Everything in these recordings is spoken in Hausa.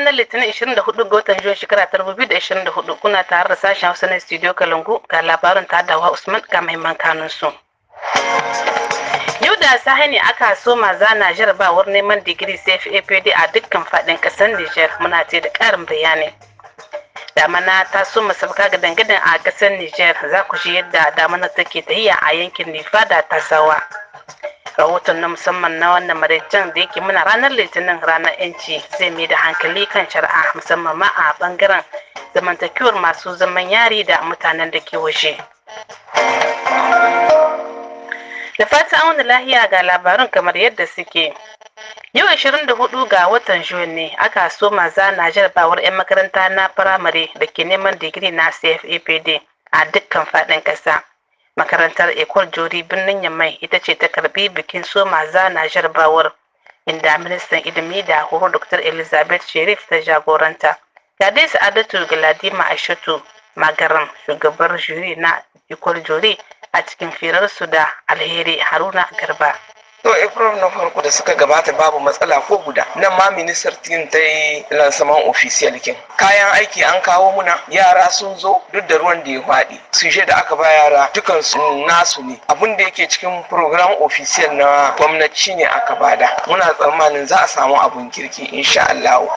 ranar Litinin 24 ga watan Juyin shekara 2024 kuna tare da sashen Hausa na Studio Kalangu ga labarin ta dawa Usman ga mahimman kanun su. Yau da sahi ne aka soma zana jarabawar neman digiri CFAPD a dukkan faɗin ƙasar Nijar muna ce da ƙarin bayani. Damana ta soma sabka ga dangadan a ƙasar Nijar za ku ji yadda damana take tahiya a yankin Nifa da Tasawa. Rahoton na musamman na wannan maraicen da yake muna ranar Litinin ranar 'yanci zai mai da hankali kan shari'a musamman ma a bangaren zamantakewar masu zaman yari da mutanen da ke waje. Da fata an wani lahiya ga labarin kamar yadda suke. Yau 24 ga watan Juin ne aka soma zana jarabawar 'yan makaranta na firamare da ke neman digiri na CFAPD a dukkan faɗin ƙasa. Makarantar Ecole Jori birnin Yamai ita ce ta karbi bikin soma zana jarabawar inda ministan ilimi da horo Dr. Elizabeth Sherif ta jagoranta. Ga dai Sa'adatu Galadima Aishatu Magaran shugabar juri na Ecole Jori a cikin firarsu da Alheri Haruna Garba. To April na farko da suka gabata babu matsala ko guda. Nan ma ministar tin ta yi lansaman official kin. Kayan aiki an kawo muna, yara sun zo duk da ruwan da ya faɗi. Suje da aka ba yara dukan su nasu ne. Abin da yake cikin program official na gwamnati ne aka bada. Muna tsammanin za a samu abun kirki insha Allah.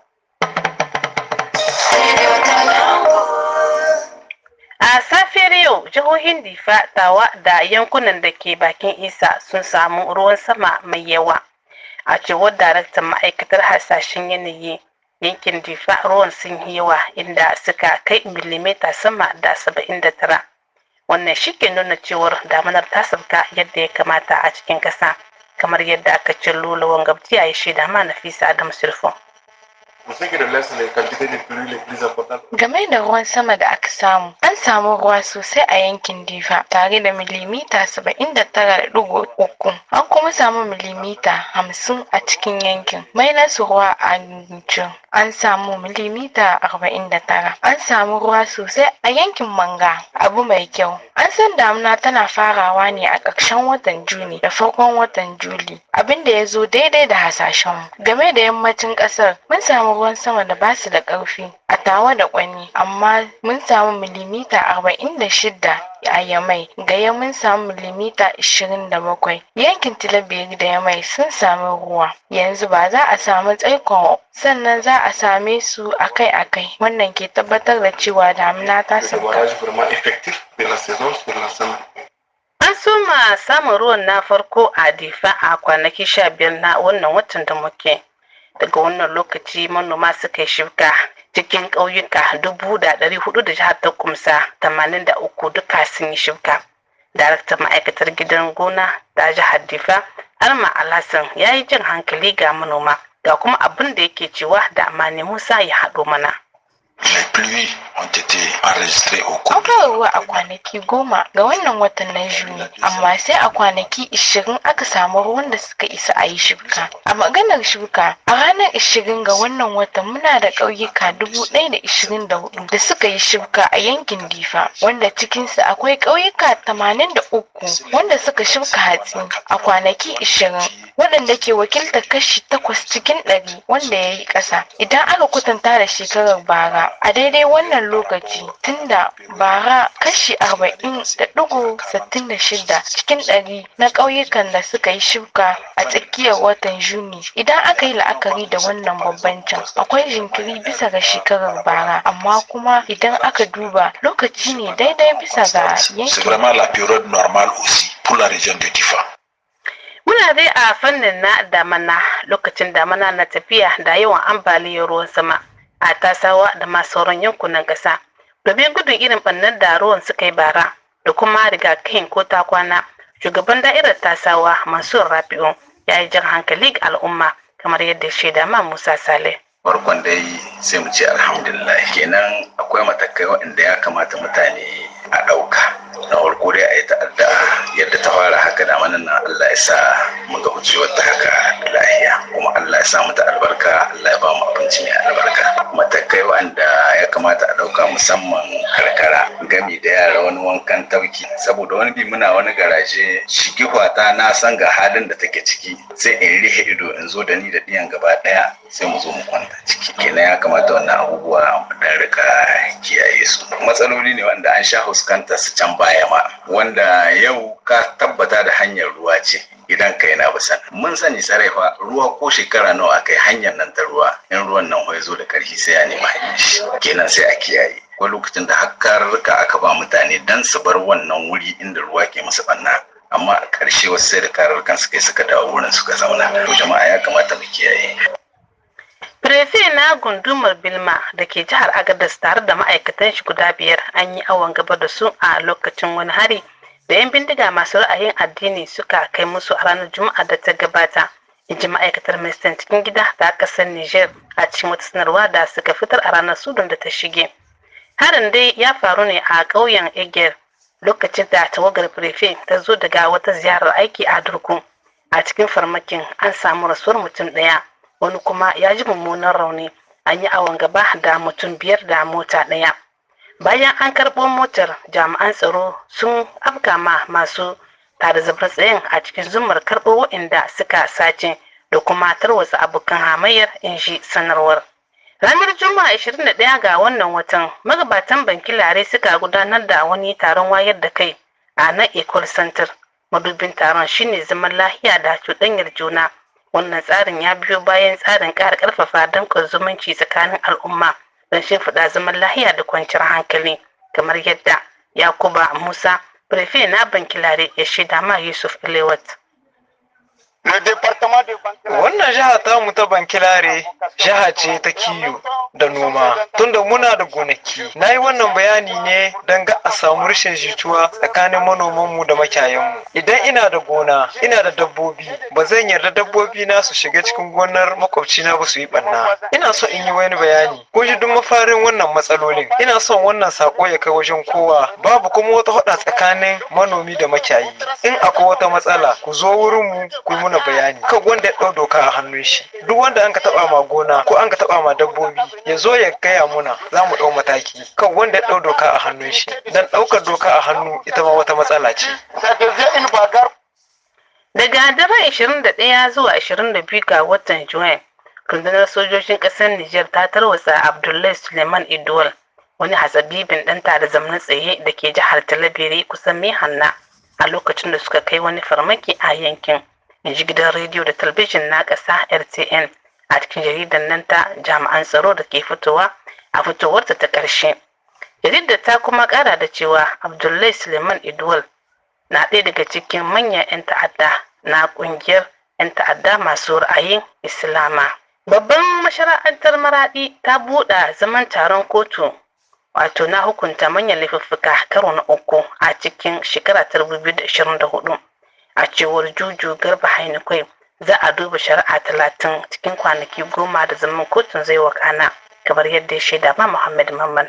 A safiyar yau jihohin Difa, Tawa da yankunan da ke bakin Isa sun samu ruwan sama mai yawa. A cewar daraktan ma'aikatar hasashen yanayi yankin Difa ruwan sun yi yawa inda suka kai milimita sama da 79. Wannan shi ke nuna cewar damanar ta sauka yadda ya kamata a cikin ƙasa kamar yadda aka cillo lawan gabji a yi shaida ma Nafisa Adam Sirfo. Game da ruwan sama da aka samu, an samu ruwa sosai a yankin Difa tare da milimita 79.3. An kuma samu milimita 50 a cikin yankin. Mai nasu ruwa a Gunjin an samu milimita 49. An samu ruwa sosai a yankin Manga, abu mai kyau. An san damuna tana farawa ne a ƙarshen watan Juni da farkon watan Juli, abinda ya zo daidai da hasashen. Game da yammacin ƙasar, mun samu ruwan sama da basu da ƙarfi a Tawa da Kwani, amma mun samu milimita 46 a Yamai. Gaya mun samu milimita 27. Yankin Tilaberi da Yamai sun samu ruwa. Yanzu ba za a samu tsaikon sannan za a same su akai-akai. Wannan ke tabbatar da cewa damina ta sauka. An soma samun ruwan na farko a Difa a kwanaki 15 na wannan watan da muke. Daga wannan lokaci manoma suka yi shuka cikin ƙauyuka 400,000 da jihar ta kumsa 83 duka sun yi shuka. Daraktan ma'aikatar gidan gona ta jihar Difa Alma Alhassan ya yi jin hankali ga manoma ga kuma abin da yake cewa da Amani Musa ya haɗo mana. Les pluies ont été enregistrées au cours. An fara ruwa a kwanaki 10 ga wannan watan na Juni, amma sai a kwanaki 20 aka samu ruwan da suka isa a yi shuka. A maganar shuka, a ranar 20 ga wannan watan muna da ƙauyuka 1,024 da suka yi shuka a yankin Difa, wanda cikinsu akwai ƙauyuka 83 wanda suka shuka hatsi a kwanaki 20, waɗanda ke wakiltar kashi 8 cikin 100 wanda ya yi ƙasa. Idan aka kwatanta da shekarar bara, a daidai wannan lokaci tunda bara kashi 40.66 cikin 100 na ƙauyukan da suka yi shuka a tsakiyar watan Juni. Idan aka yi la'akari da wannan bambancin, akwai jinkiri bisa ga shekarar bara, amma kuma idan aka duba lokaci ne daidai bisa ga yankin. Muna dai a fannin na damana, lokacin damana na tafiya da yawan ambaliyar ruwan sama a Tasawa da ma sauran yankunan ƙasa domin gudun irin ɓannan da ruwan suka yi bara da kuma rigakafin ko ta kwana. Shugaban da'irar Tasawa Mansur Rabi'u ya yi jan hankali ga al'umma kamar yadda shaida ma Musa Saleh. Farkon dai sai mu ce alhamdulillah, kenan akwai matakai waɗanda ya kamata mutane a ɗauka. Na farko dai a yi ta'adda yadda ta fara haka da manan Allah ya sa mu ga wucewar ta haka lahiya, kuma Allah Allah ya sa mata albarka, Allah ya ba mu abinci mai albarka. Matakai wanda ya kamata a ɗauka musamman karkara gami da yara wani wankan tauki, saboda wani bi muna wani garaje shigi kwata na san ga halin da take ciki sai in rihe ido in zo da ni da ɗiyan gaba ɗaya sai mu zo mu kwanta ciki. Kenan ya kamata wannan abubuwa mu dan rika kiyaye su. Matsaloli ne wanda an sha huskanta su can baya ma, wanda yau ka tabbata da hanyar ruwa ce idan kai na bisa. Mun sani sarai fa ruwa ko shekara nawa akai hanyar nan ta ruwa, in ruwan nan ya zo da karfi sai ya nemi hanyar shi. Kenan sai a kiyaye. Akwai lokacin da hakkarruka aka ba mutane dan su bar wannan wuri inda ruwa ke musu banna, amma a ƙarshe wasu sai da kararrukan suka dawo wurin suka zauna. To jama'a ya kamata mu kiyaye. Prefe na gundumar Bilma da ke jihar Agadez tare da ma'aikatan shi guda 5 an yi awon gaba da su a lokacin wani hari da 'yan bindiga masu ra'ayin addini suka kai musu a ranar Juma'a da ta gabata, in ji ma'aikatar ministan cikin gida ta kasar Niger a cikin wata sanarwa da suka fitar a ranar Sudan da ta shige. Harin dai ya faru ne a ƙauyen Eger lokacin da tawagar Prefe ta zo daga wata ziyarar aiki a Durku. A cikin farmakin an samu rasuwar mutum 1, wani kuma ya ji mummunan rauni. An yi awon gaba da mutum 5 da mota 1. Bayan an karɓo motar, jami'an tsaro sun afka ma masu tada zabar tsayin a cikin zumar karɓo waɗanda suka sace da kuma tarwatsa abokan hamayyar, in ji sanarwar. Ranar Juma'a 21 ga wannan watan, magabatan Bankilare suka gudanar da wani taron wayar da kai a nan Ecole Center. Madubin taron shine zaman lahiya da cuɗanyar juna. Wannan tsarin ya biyo bayan tsarin ƙara ƙarfafa danƙon zumunci tsakanin al'umma don shimfiɗa zaman lahiya da kwanciyar hankali, kamar yadda Yakuba Musa, Prefe na Bankilare, ya shaida ma Yusuf Ilewat. Wannan jiha tamu ta Bankilare jiha ce ta kiyo da noma, tunda muna da gonaki. Na yi wannan bayani ne don ga a samu rashin jituwa tsakanin manomanmu da makiyayanmu. Idan ina da gona, ina da dabbobi, ba zan yarda dabbobi na su shiga cikin gonar makwabcina ba su yi ɓanna. Ina so in yi wani bayani. Ko ji duk mafarin wannan matsalolin. Ina son wannan sako ya kai wajen kowa. Babu kuma wata haɗa tsakanin manomi da makiyayi. In akwai wata matsala, ku zo wurinmu ku yi bayani. Kan wanda ya ɗau doka a hannun shi, duk wanda an ka taɓa ma gona ko an ka taɓa ma dabbobi ya zo ya gaya muna, za mu ɗau mataki. Kan wanda ya ɗau doka a hannun shi, dan ɗaukar doka a hannu ita ma wata matsala ce. Daga daren 21 zuwa 22 ga watan Juin, rundunar sojojin ƙasar Nijar ta tarwatsa Abdullahi Suleiman Idwal, wani hatsabibin ɗan tada zamna tsaye da ke jihar Talabiri kusan Mehanna, a lokacin da suka kai wani farmaki a yankin, in ji gidan rediyo da talabijin na ƙasa RTN a cikin jaridar nan ta jami'an tsaro da ke fitowa a fitowarta ta ƙarshe. Jaridar ta kuma ƙara da cewa Abdullahi Suleiman Idwal na ɗaya daga cikin manyan 'yan ta'adda na ƙungiyar 'yan ta'adda masu ra'ayin Islama. Babban mashara'antar Maraɗi ta buɗe zaman taron kotu wato na hukunta manyan laifuffuka karo na 3 a cikin shekara 2024. A cewar Juju Garba Hainikwai, za a duba shari'a 30 cikin kwanaki 10 da zaman kotun zai wakana, kamar yadda ya shaida ba Muhammad Mamman.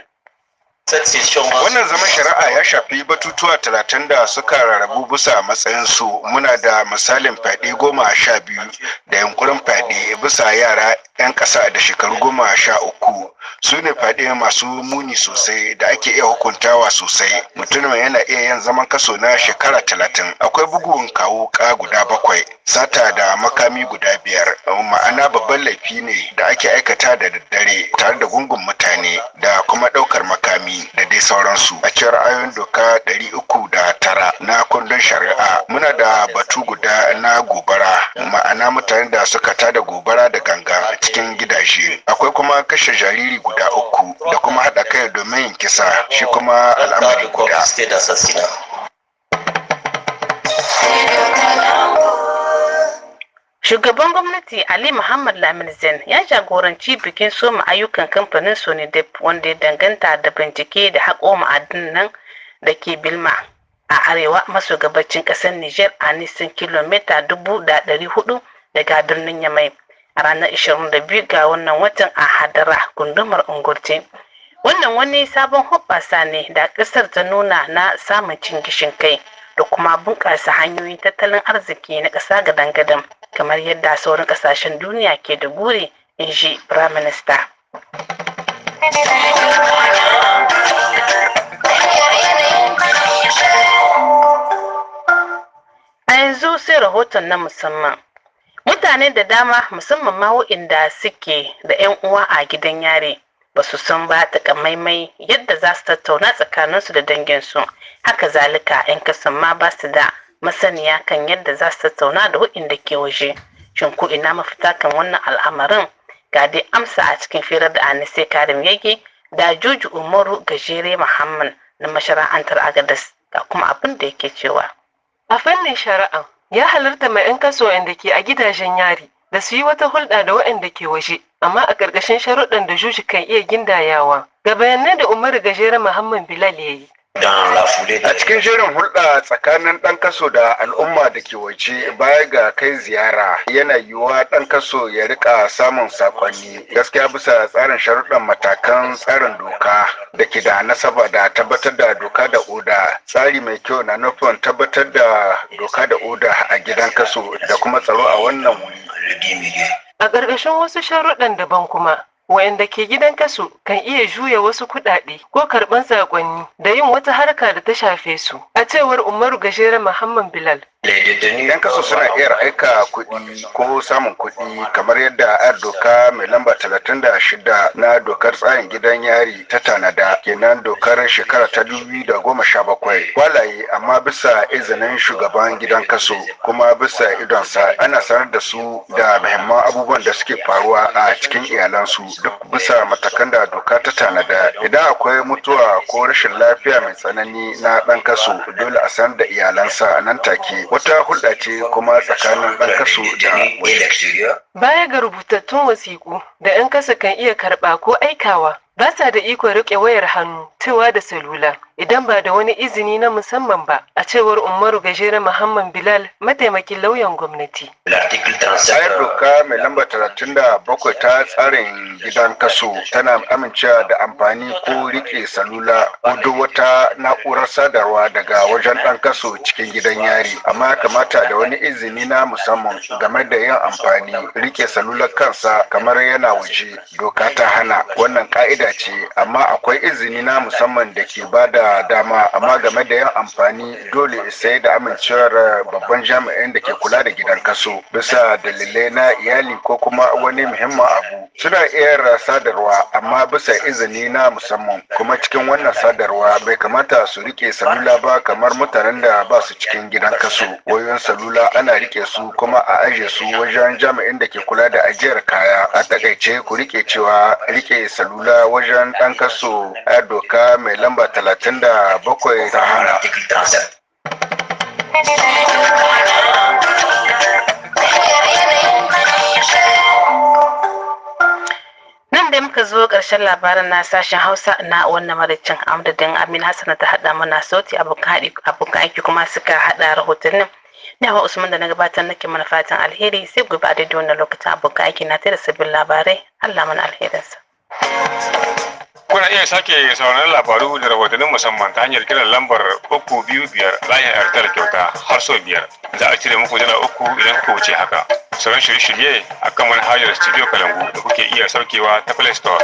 Wannan zaman shari'a ya shafi batutuwa 30 da suka rarrabu bisa matsayin su. Muna da misalin fyaɗe 12 da yankurin fyaɗe bisa yara 'yan ƙasa da shekaru 13. Su ne fyaɗe masu muni sosai da ake iya hukuntawa sosai. Mutumin yana iya yin zaman kaso na shekara 30. Akwai bugun kawo ka guda 7, sata da makami guda 5. Ma'ana babban laifi ne da ake aikata da daddare tare da gungun mutane da kuma ɗaukar makami da dai sauransu. A cikin ra'ayoyin doka 309 na kundin shari'a muna da batu guda na gobara, ma'ana mutane da suka tada gobara da ganga a cikin gidaje. Akwai kuma kashe jariri guda 3 da kuma haɗa kai domin yin kisa, shi kuma al'amari guda. Shugaban gwamnati Ali Muhammad Lamin Zain ya jagoranci bikin soma ayyukan kamfanin Sonidep wanda ya danganta da bincike da haƙo ma'adinan da ke Bilma a arewa maso gabacin ƙasar Niger a nisan kilomita 400 daga birnin Yamai a ranar 22 ga wannan watan a Hadara, gundumar Ungurti. Wannan wani sabon hoɓɓasa ne da ƙasar ta nuna na samun cin gishin kai da kuma bunƙasa hanyoyin tattalin arziki na ƙasa gadan-gadan kamar yadda sauran ƙasashen duniya ke da buri, in ji Prime Minister. A yanzu sai rahoton na musamman. Mutane da dama musamman ma waɗanda suke da 'yan uwa a gidan yare ba su san ba takamaimai yadda za su tattauna tsakaninsu da danginsu. Haka zalika 'yan kasan ma ba su da masaniya kan yadda za su tattauna da waɗanda ke waje. Shin ko ina mafita kan wannan al'amarin? Ga dai amsa a cikin firar da Anise Karim Yage da Juju Umaru Gajere Muhammad na mashara'antar Agadas, ga kuma abin da yake cewa. A fannin shari'a ya halarta mai 'yan kaso da ke a gidajen yari da su yi wata hulɗa da waɗanda ke waje, amma a ƙarƙashin sharuɗan da juji kan iya gindayawa. Ga bayanan da Umaru Gajere Muhammad Bilal ya yi. A cikin shirin hulɗa tsakanin ɗan kaso da al'umma da ke waje baya ga kai ziyara yana yiwuwa ɗan kaso ya rika samun sakonni gaskiya bisa tsarin sharuɗan matakan tsarin doka da ke da nasaba da tabbatar da doka da oda. Tsari mai kyau na nufin tabbatar da doka da oda a gidan kaso da kuma tsaro a wannan wuri. A ƙarƙashin wasu sharuɗan daban kuma, wayanda ke gidan kaso kan iya juya wasu kuɗaɗe ko karɓar saƙonni da yin wata harka da ta shafe su, a cewar Umaru Gajere Muhammad Bilal. Yan kaso suna iya aika kuɗi ko samun kuɗi kamar yadda ayar doka mai lamba 36 na dokar tsarin gidan yari ta tanada, kenan dokar shekara ta 2017. Kwalaye amma bisa izinin shugaban gidan kaso kuma bisa idonsa ana sanar da su da muhimman abubuwan da suke faruwa a cikin iyalansu duk bisa matakan da doka ta tanada. Idan akwai mutuwa ko rashin lafiya mai tsanani na ɗan kaso dole a sanar da iyalansa nan take. Wata hulɗa ce kuma tsakanin ɗan kaso da waje. Baya ga rubutattun wasiƙu da 'yan kasa kan iya karɓa ko aikawa, ba sa da ikon riƙe wayar hannu, cewa da salula, idan ba da wani izini na musamman ba, a cewar Umaru Gajere Muhammad Bilal, mataimakin lauyan gwamnati. Ayar doka mai lamba 37 ta tsarin gidan kaso tana amincewa da amfani ko riƙe salula ko duk wata na'urar sadarwa daga wajen ɗan kaso cikin gidan yari, amma ya kamata da wani izini na musamman game da yin amfani. Riƙe salular kansa kamar yana waje, doka ta hana wannan ka'ida ce, amma akwai izini na musamman da ke ba da dama, amma game da yin amfani dole sai da amincewar babban jami'in da ke kula da gidan kaso bisa dalilai na iyali ko kuma wani muhimmin abu. Suna iya sadarwa amma bisa izini na musamman, kuma cikin wannan sadarwa bai kamata su rike salula ba kamar mutanen da ba su cikin gidan kaso. Wayoyin salula ana rike su kuma a ajiye su wajen jami'in da ke kula da ajiyar kaya. A takaice ku rike cewa rike salula wajen ɗan kaso a doka mai lamba 37 ta hana. Nan da muka zo ƙarshen labarin na sashen Hausa na wannan maraicin, amdadin Amin Hassan ta haɗa mana sauti, abokan aiki kuma suka haɗa rahotannin. Ni Hawa Usman da na gabatar nake mana fatan alheri, sai gobe a daidai wannan lokacin abokan aiki na tare sabbin labarai. Allah mana alherinsa. Kuna iya sake sauraron labaru da rahotannin musamman ta hanyar kiran lambar 325 layin Airtel kyauta har sau 5. Za a cire muku dala 3 idan kuka wuce haka. Sauran shirye-shirye akan manhajar Studio Kalangu da kuke iya saukewa ta Play Store.